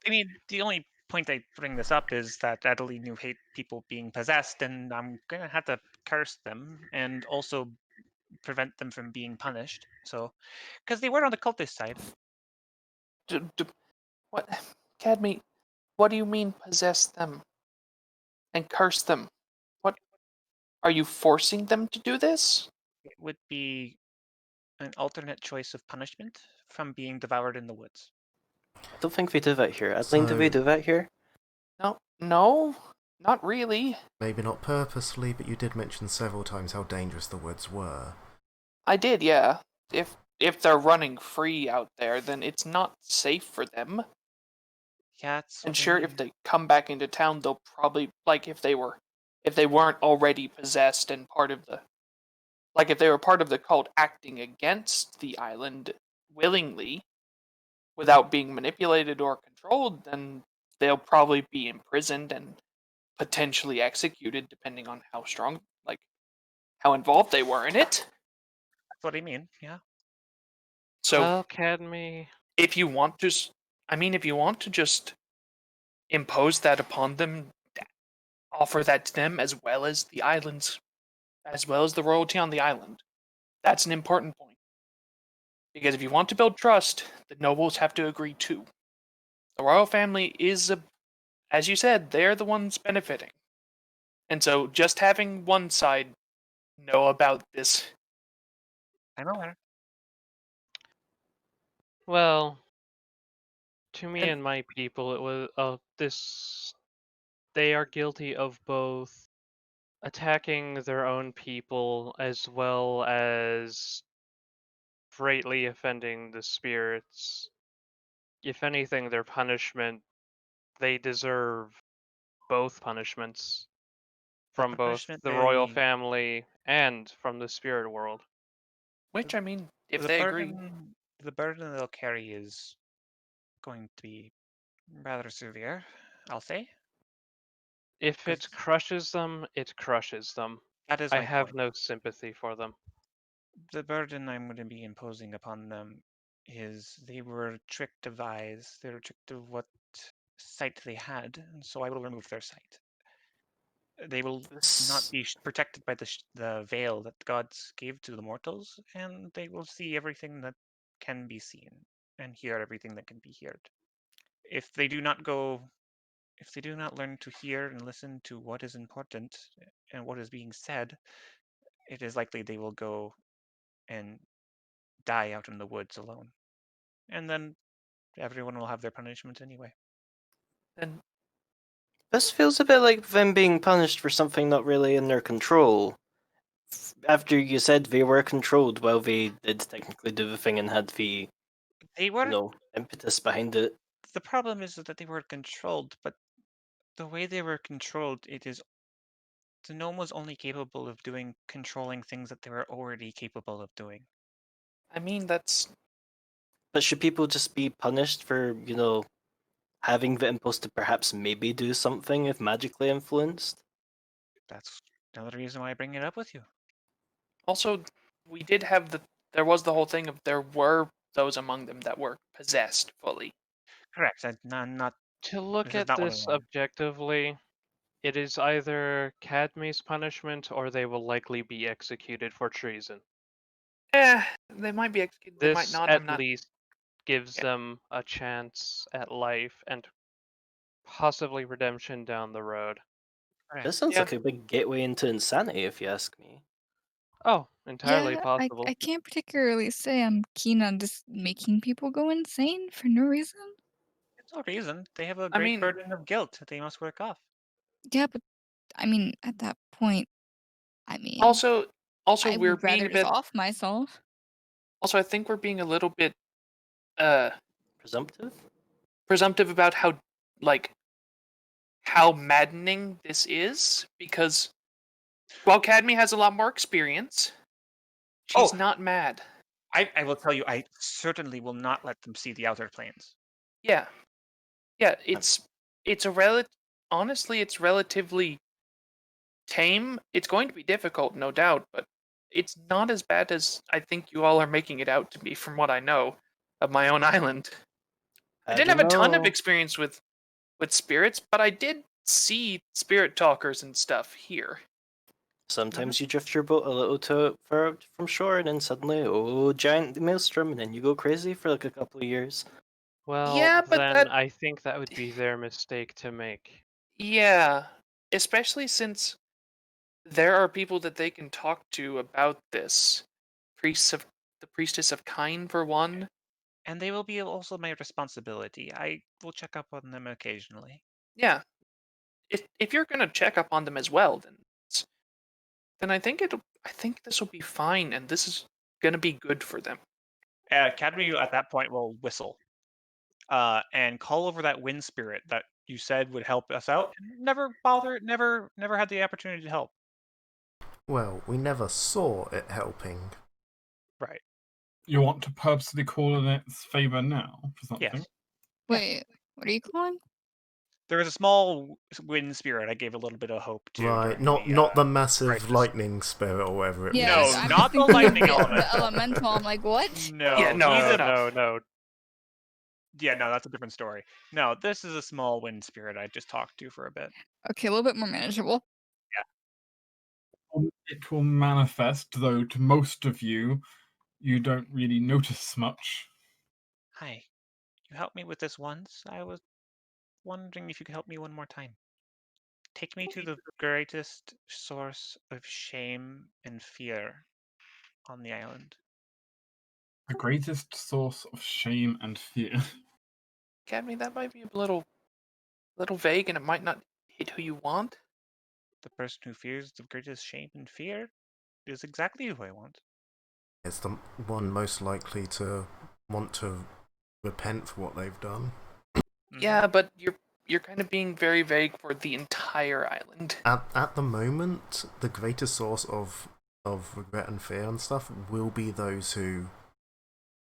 I mean, the only point I bring this up is that Adeline, you hate people being possessed, and I'm gonna have to curse them and also prevent them from being punished. So, because they were on the cultist side. What, Cadme? What do you mean possess them and curse them? What are you forcing them to do this? It would be an alternate choice of punishment from being devoured in the woods. I don't think we do that here. Adeline, do we So- do that here? No, not really. Maybe not purposefully, but you did mention several times how dangerous the woods were. I did, yeah. If they're running free out there, then it's not safe for them. Yeah, it's And what I sure, mean. if they come back into town, they'll probably if they weren't already possessed and part of the if they were part of the cult acting against the island willingly, without being manipulated or controlled, then they'll probably be imprisoned and potentially executed, depending on how strong, how involved they were in it. That's what I mean. Yeah. So well, Cadme, if you want to, if you want to just impose that upon them, offer that to them as well as the islands, as well as the royalty on the island. That's an important point. Because if you want to build trust, the nobles have to agree too. The royal family is, as you said, they're the ones benefiting. And so just having one side know about this. I'm aware. well, to me And- and my people, it was this. They are guilty of both attacking their own people as well as greatly offending the spirits. If anything, their punishment, they deserve both punishments from The both punishment the royal they- family and from the spirit world. Which, if the they agree. burden they'll carry is going to be rather severe, I'll say. If it 'Cause- crushes them, it crushes them. That is I my have point. no sympathy for them. The burden I'm going to be imposing upon them is they were tricked of eyes. They were tricked of what sight they had, and so I will remove their sight. They will not be protected by the veil that the gods gave to the mortals, and they will see everything that can be seen and hear everything that can be heard. If they do not learn to hear and listen to what is important and what is being said, it is likely they will go and die out in the woods alone. And then everyone will have their punishment anyway. Then This feels a bit like them being punished for something not really in their control. After you said they were controlled, well, they did technically do the thing and had the They were. impetus behind it. The problem is that they were controlled, but the way they were controlled, the gnome was only capable of controlling things that they were already capable of doing. that's But should people just be punished for, having the impulse to perhaps maybe do something if magically influenced? That's Another reason why I bring it up with you. Also, we did have there was the whole thing of there were those among them that were possessed fully. Correct. Not. To look This is at not one of this them. objectively, it is either Cadme's punishment or they will likely be executed for treason. They might be executed, they might This not. I'm at not. least gives Yeah. them a chance at life and possibly redemption down the road. Correct. This sounds Yeah. like a big gateway into insanity, if you ask me. Oh, entirely Yeah, possible. I can't particularly say I'm keen on just making people go insane for no reason. There's no reason. They have a I great mean, burden of guilt that they must work off. Yeah, but I mean, at that point, I mean, also I we're would being rather a just bit. off myself. Also, I think we're being a little bit uh Presumptive? presumptive about how maddening this is, because while Cadme has a lot more experience, she's Oh. not mad. I will tell you, I certainly will not let them see the outer planes. Yeah. Yeah, it's honestly, it's relatively tame. It's going to be difficult, no doubt, but it's not as bad as I think you all are making it out to be from what I know of my own island. I didn't have a ton of experience with spirits, but I did see spirit talkers and stuff here. Sometimes you drift your boat a little too far from shore, and then suddenly, oh, giant maelstrom, and then you go crazy for like a couple of years. Well, Yeah, but then that I think that would be their mistake to make. yeah, especially since there are people that they can talk to about this. The priestess of Kine, for one. And they will be also my responsibility. I will check up on them occasionally. Yeah, if you're gonna check up on them as well, then I think this will be fine, and this is gonna be good for them. Cadmu at that point will whistle and call over that wind spirit that you said would help us out. Never had the opportunity to help. Well, we never saw it helping. Right. You want to purposely call in its favor now for something? Yes. Wait, what are you calling? There was a small wind spirit I gave a little bit of hope to. Right, during not the massive crisis. lightning spirit or whatever it Yeah, was. No, I'm not just the thinking of lightning the, element. the elemental. I'm like, what? No, Yeah, no, he's no, a- No. Yeah, no, that's a different story. No, this is a small wind spirit I just talked to for a bit. Okay, a little bit more manageable. It will manifest, though to most of you, you don't really notice much. Hi, you helped me with this once. I was wondering if you could help me one more time. Take me to the greatest source of shame and fear on the island. The greatest source of shame and fear. Academy, that might be a little vague, and it might not hit who you want. The person who fears the greatest shame and fear is exactly who I want. It's the one most likely to want to repent for what they've done. Yeah, but you're kind of being very vague for the entire island. At the moment, the greatest source of regret and fear and stuff will be those who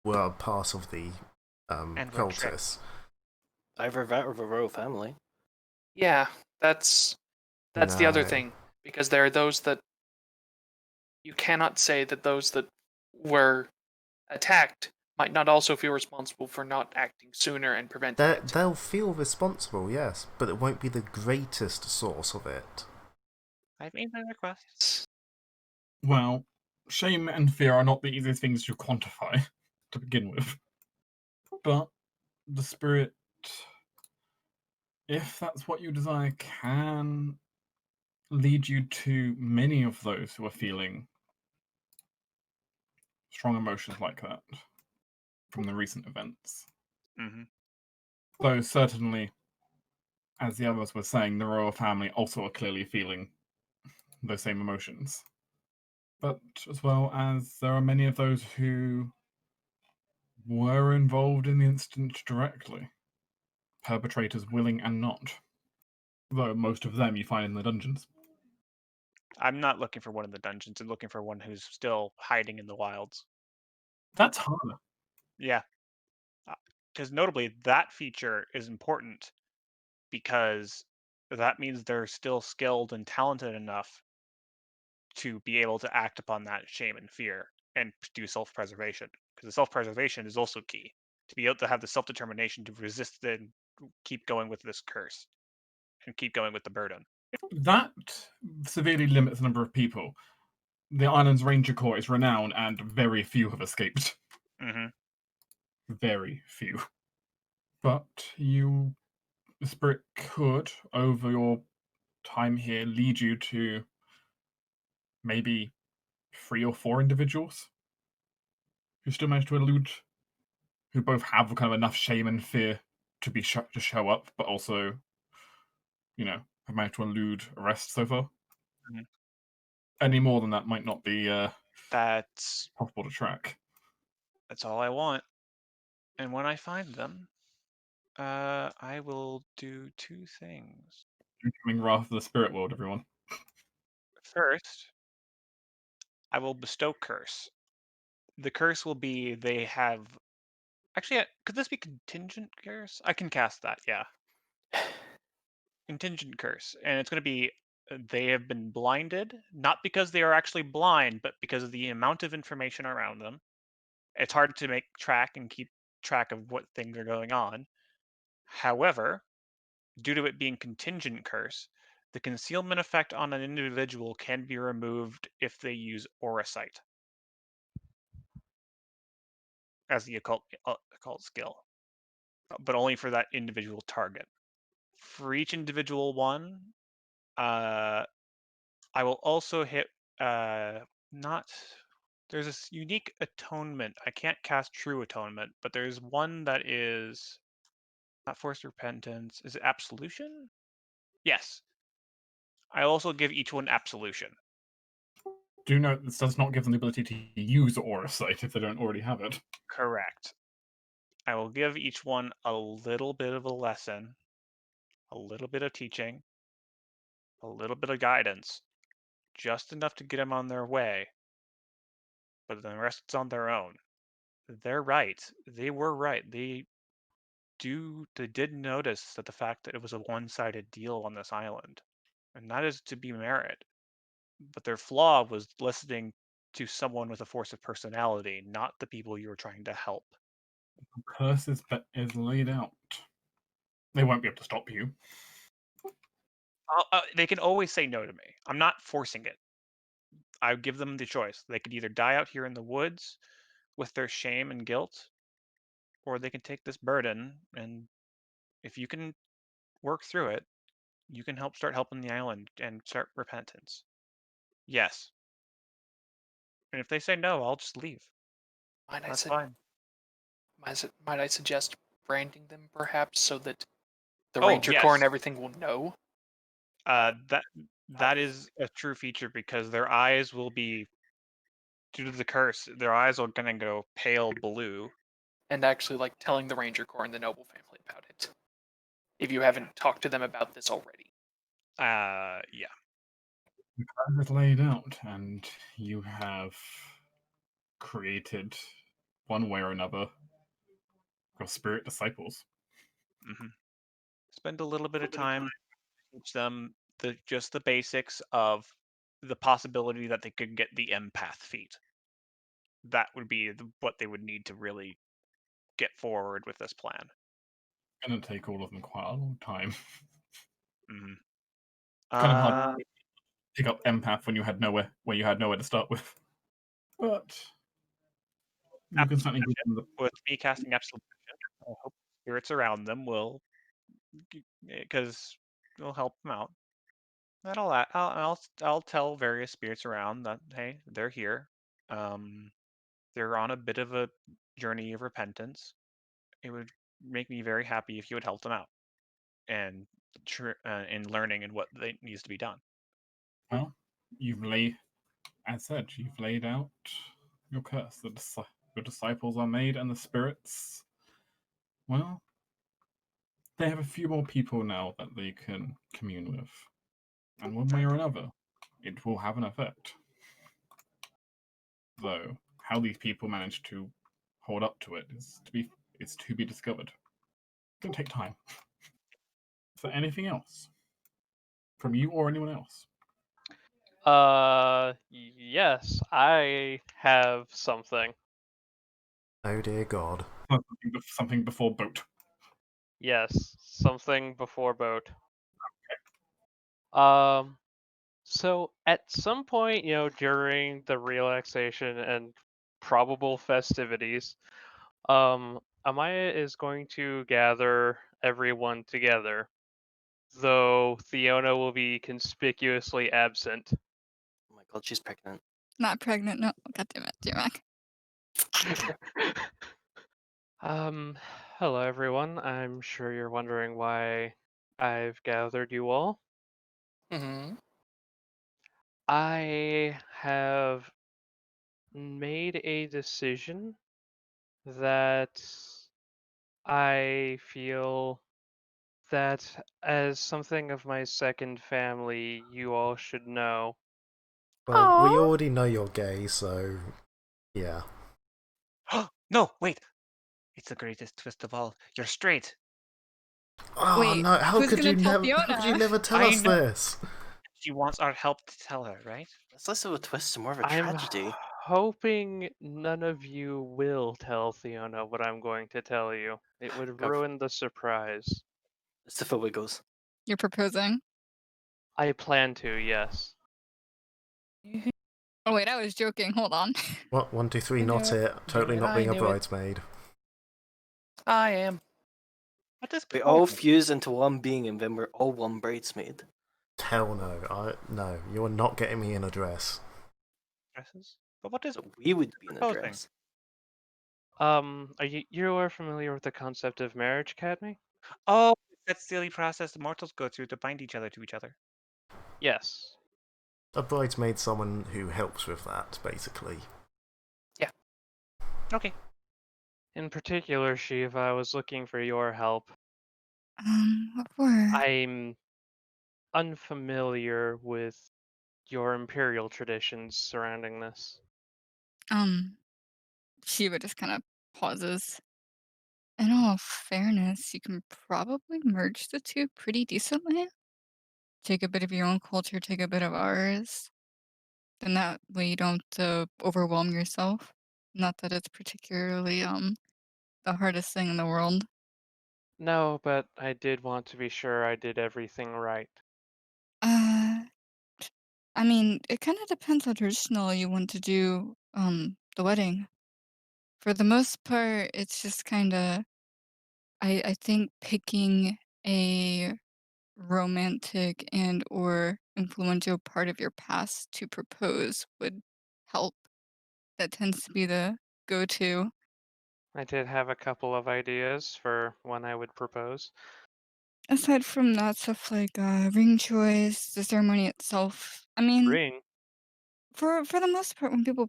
were part of the And were tricked. cultists. Either that or the royal family. Yeah, that's the other No. thing, because there are those that you cannot say that those that were attacked might not also feel responsible for not acting sooner and preventing it. They'll feel responsible, yes, but it won't be the greatest source of it. I've made my requests. Well, shame and fear are not the easiest things to quantify to begin with. But the spirit, if that's what you desire, can lead you to many of those who are feeling strong emotions like that from the recent events. Mm-hmm. Though certainly, as the others were saying, the royal family also are clearly feeling those same emotions. But as well as there are many of those who were involved in the incident directly, perpetrators willing and not. Though most of them you find in the dungeons. I'm not looking for one in the dungeons. I'm looking for one who's still hiding in the wilds. That's harder. Yeah. Because notably, that feature is important because that means they're still skilled and talented enough to be able to act upon that shame and fear and do self-preservation. Because the self-preservation is also key to be able to have the self-determination to resist and keep going with this curse and keep going with the burden. That severely limits the number of people. The island's Ranger Corps is renowned, and very few have escaped. Mm-hmm. Very few. But the spirit could, over your time here, lead you to maybe 3 or 4 individuals who still manage to elude, who both have kind of enough shame and fear to to show up, but also, have managed to elude arrest so far. Mhm. Any more than that might not be That's possible to track. all I want. And when I find them, I will do 2 things. Incoming Wrath of the Spirit World, everyone. First, I will bestow curse. The curse will be they have. Actually, could this be contingent curse? I can cast that. Yeah, contingent curse, and it's going to be they have been blinded, not because they are actually blind, but because of the amount of information around them. It's hard to make track and keep track of what things are going on. However, due to it being contingent curse, the concealment effect on an individual can be removed if they use Aura Sight as the occult skill, but only for that individual target. For each individual one, uh, I will also hit not. There's this unique atonement. I can't cast True Atonement, but there's one that is not forced repentance. Is it absolution? Yes. I also give each one absolution. Do note this does not give them the ability to use Aura Sight if they don't already have it. Correct. I will give each one a little bit of a lesson, a little bit of teaching, a little bit of guidance, just enough to get them on their way, but the rest is on their own. They're right. They were right. They did notice that the fact that it was a one-sided deal on this island, and that is to be merit. But their flaw was listening to someone with a force of personality, not the people you were trying to help. The curse is laid out. They won't be able to stop you. They can always say no to me. I'm not forcing it. I give them the choice. They could either die out here in the woods with their shame and guilt, or they can take this burden, and if you can work through it, you can start helping the island and start repentance. Yes. And if they say no, I'll just leave. Might I, That's su- fine. might I suggest branding them perhaps so that the Oh, Ranger Corps and yes. everything will know? That is a true feature because their eyes will be, due to the curse, their eyes are gonna go pale blue. And actually, like, telling the Ranger Corps and the Noble family about it. If you haven't talked to them about this already. Yeah. The curse is laid out, and you have created, one way or another, your spirit disciples. hmm Spend a little bit of time to teach them just the basics of the possibility that they could get the empath feat. That would be what they would need to really get forward with this plan. It's going to take all of them quite a long time. hmm Kind of hard Uh, to pick up empath when you had nowhere to start with. But you can certainly give them the with me casting absolution, I hope spirits around them will, because it'll help them out. I'll tell various spirits around that hey, they're here. Um, they're on a bit of a journey of repentance. It would make me very happy if you would help them out and in learning and what needs to be done. well. As said, you've laid out your curse. Your disciples are made, and the spirits, well, they have a few more people now that they can commune with. And one way or another, it will have an effect. Though, how these people manage to hold up to it is to be discovered. It's going to take time. Is there anything else from you or anyone else? Yes, I have something. Oh dear God. Something before boat. Yes, something before boat. Um, so at some point, during the relaxation and probable festivities, Amaya is going to gather everyone together, though Theona will be conspicuously absent. Oh my god, she's pregnant. Not pregnant. No. God damn it, J-Mac. Um, Hello everyone. I'm sure you're wondering why I've gathered you all. Mm-hmm. I have made a decision that I feel that as something of my second family, you all should know. Well, we already know you're gay, so yeah. No, wait. It's the greatest twist of all. You're straight. Oh Wait, no! who's gonna tell How could you Fiona? never tell I us know. this? She wants our help to tell her, right? That's less of a twist and more of a I'm tragedy. hoping none of you will tell Theona what I'm going to tell you. It would Go for it. ruin the surprise. It's the foot wiggles. You're proposing? I plan to, yes. Oh wait, I was joking. Hold on. What? 1, 2, 3, I knew not it. it. Totally Knew it. not I being a knew it. bridesmaid. I am. What is We all proposing? fuse into one being and then we're all one bridesmaid. Hell no! No, you're not getting me in a dress. Dresses? But what is So we would be in a proposing? dress. Are you are familiar with the concept of marriage, Academy? Oh, that silly process the mortals go through to bind each other to each other. Yes. A bridesmaid, someone who helps with that, basically. Okay. In particular, Shiva, I was looking for your help. What for? I'm unfamiliar with your imperial traditions surrounding this. Shiva just kind of pauses. In all fairness, you can probably merge the two pretty decently. Take a bit of your own culture, take a bit of ours. Then that way you don't overwhelm yourself. Not that it's particularly the hardest thing in the world. No, but I did want to be sure I did everything right. Uh, I mean, it kind of depends how traditional you want to do the wedding. For the most part, it's just kind of I think picking a romantic and or influential part of your past to propose would help. That tends to be the go-to. I did have a couple of ideas for when I would propose. Aside from that stuff like ring choice, the ceremony itself. I mean, Ring? for the most part, when people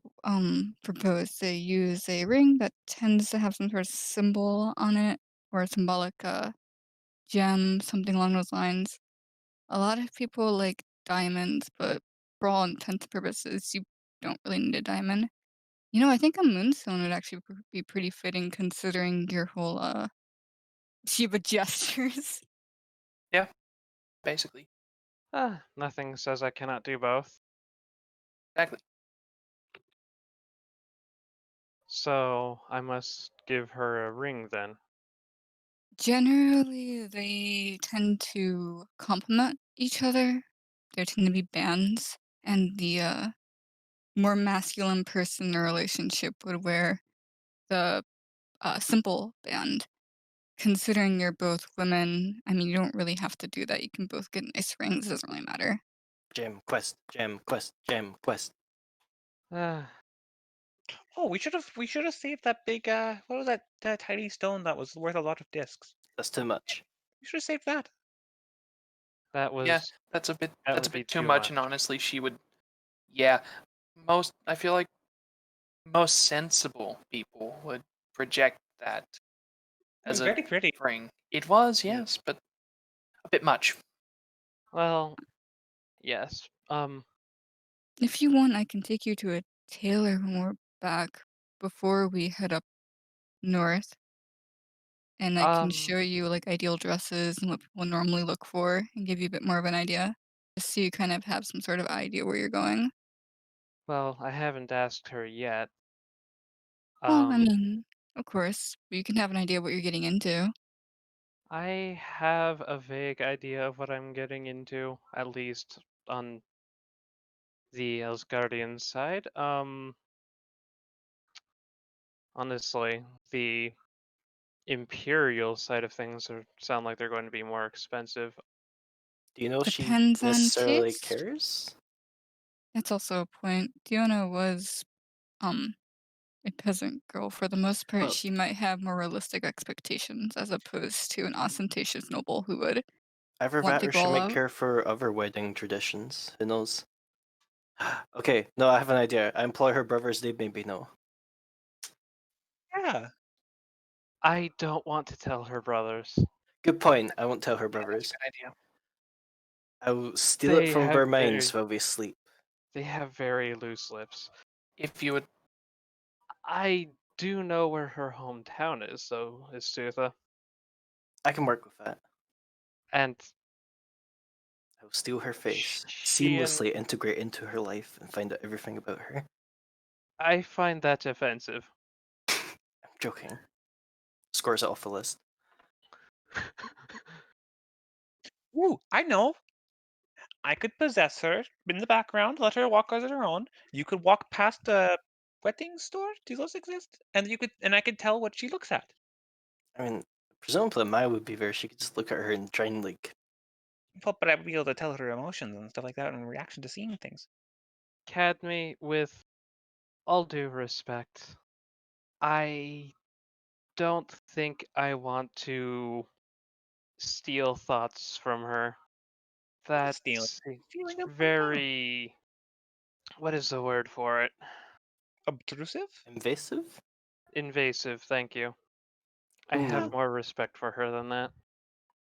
propose, they use a ring that tends to have some sort of symbol on it or a symbolic gem, something along those lines. A lot of people like diamonds, but for all intents and purposes, you don't really need a diamond. I think a moonstone would actually be pretty fitting considering your whole Shiva gestures. Yeah, basically. Nothing says I cannot do both. Exactly. So I must give her a ring then. Generally, they tend to complement each other. There tend to be bands, and the more masculine person in the relationship would wear the simple band. Considering you're both women, I mean, you don't really have to do that. You can both get nice rings. It doesn't really matter. Gem quest, gem quest, gem quest. Ah, Oh, we should have saved that big what was that tiny stone that was worth a lot of discs? That's too much. We should have saved that. that Yeah, was that's a that would be bit too too much, and much. honestly, she would. Yeah, I feel like most sensible people would reject that It was as a very pretty. ring. It was, Yeah. yes, but a bit much. Well, yes. If you want, I can take you to a tailor when we're back before we head up north, and I can Um, show you like ideal dresses and what people normally look for and give you a bit more of an idea. just so you kind of have some sort of idea where you're going. Well, I haven't asked her yet. Well, I mean, of course, but you can have an idea what you're getting into. I have a vague idea of what I'm getting into, at least on the Asgardian side. Honestly, the Imperial side of things sound like they're going to be more expensive. Do you know if she Depends on necessarily taste. cares? That's also a point. Diona was a peasant girl. For the most part, Oh. she might have more realistic expectations as opposed to an ostentatious noble who would Either want that to or go she all might out. care for other wedding traditions. Who knows? Okay, no, I have an idea. I employ her brothers, they maybe know. Yeah. I don't want to tell her brothers. Good point. I won't tell her That's a brothers. good idea. I will steal it They from their have minds while we sleep. They have very loose lips. If you would, I do know where her hometown is, though, Istutha. I can work with that. And I will steal her face, she and seamlessly integrate into her life, and find out everything about her. I find that offensive. I'm joking. Scores it off the list. Ooh, I know. I could possess her in the background, let her walk on her own. You could walk past a wedding store. Do those exist? And I could tell what she looks at. I mean, presumably Maya would be there. She could just look at her and try and, like... Well, but I'd be able to tell her emotions and stuff like that in reaction to seeing things. Cadme, with all due respect, I don't think I want to steal thoughts from her. That's Stealing. Feeling of very... What is the word for it? obtrusive. Invasive? Invasive, thank you. I Ooh. have more respect for her than that.